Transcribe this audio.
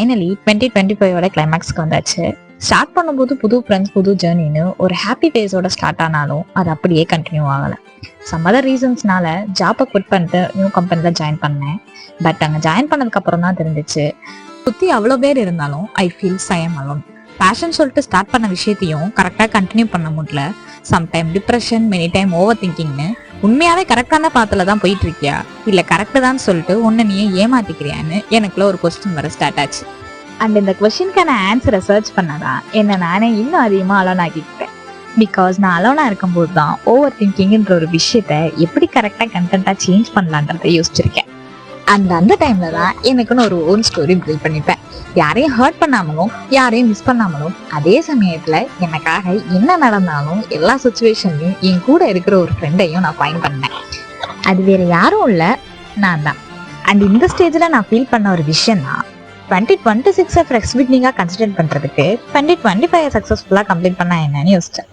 Finally 2025ஓட கிளைமேக்ஸ்க்கு வந்தாச்சு. Start பண்ணும்போது புது ஃப்ரெண்ட்ஸ் புது ஜேர்னின்னு ஒரு ஹாப்பி ஃபேஸோட ஸ்டார்ட் ஆனாலும் அது அப்படியே கண்டினியூ ஆகலை. சம் அதர் ரீசன்ஸ்னால ஜாப்பை குவிட் பண்ணிட்டு நியூ கம்பெனியில் ஜாயின் பண்ணேன். பட் அங்கே ஜாயின் பண்ணதுக்கு அப்புறம் தான் தெரிஞ்சிச்சு, சுற்றி அவ்வளோ பேர் இருந்தாலும் I feel same alone. Passion சொல்லிட்டு ஸ்டார்ட் பண்ண விஷயத்தையும் கரெக்டாக கண்டினியூ பண்ண முடியல. Sometime depression, many time over திங்கிங்னு உண்மையாவே கரெக்டான பாத்துல தான் போயிட்டு இருக்கியா இல்ல கரெக்டு தான் சொல்லிட்டு ஒன்னு நீ ஏமாத்திக்கிறியான்னு எனக்குள்ள ஒரு கொஸ்டின் வர ஸ்டார்ட் ஆச்சு. அண்ட் இந்த கொஸ்டினுக்கான ஆன்சரை சர்ச் பண்ணதான் என்ன நானே இன்னும் அதிகமா அலோன் ஆக்கிக்கிட்டேன். பிகாஸ் நான் அலோனா இருக்கும்போது தான் ஓவர் திங்கிங்ன்ற ஒரு விஷயத்த எப்படி கரெக்டா கண்டென்ட்டா சேஞ்ச் பண்ணலான்றதை யோசிச்சிருக்கேன். அண்ட் அந்த டைம்ல தான் எனக்குன்னு ஒரு ஓன் ஸ்டோரி பில்ட் பண்ணிப்பேன். யாரையும் ஹர்ட் பண்ணாமலும் யாரையும் மிஸ் பண்ணாமலும் அதே சமயத்துல எனக்காக என்ன நடந்தாலும் எல்லா சுச்சுவேஷன்லையும் என் கூட இருக்கிற ஒரு ஃப்ரெண்டையும் நான் ஃபைண்ட் பண்ணேன். அது வேற யாரும் இல்லை, நான் தான். அண்ட் இந்த ஸ்டேஜில் நான் ஃபீல் பண்ண ஒரு விஷயம் தான் 2026 ஃப்ளெக்சிபிலிட்டிங்காக கன்சிடர் பண்ணுறதுக்கு 2025 சக்ஸஸ்ஃபுல்லாக கம்ப்ளீட் பண்ணா என்னன்னு யோசிச்சேன்.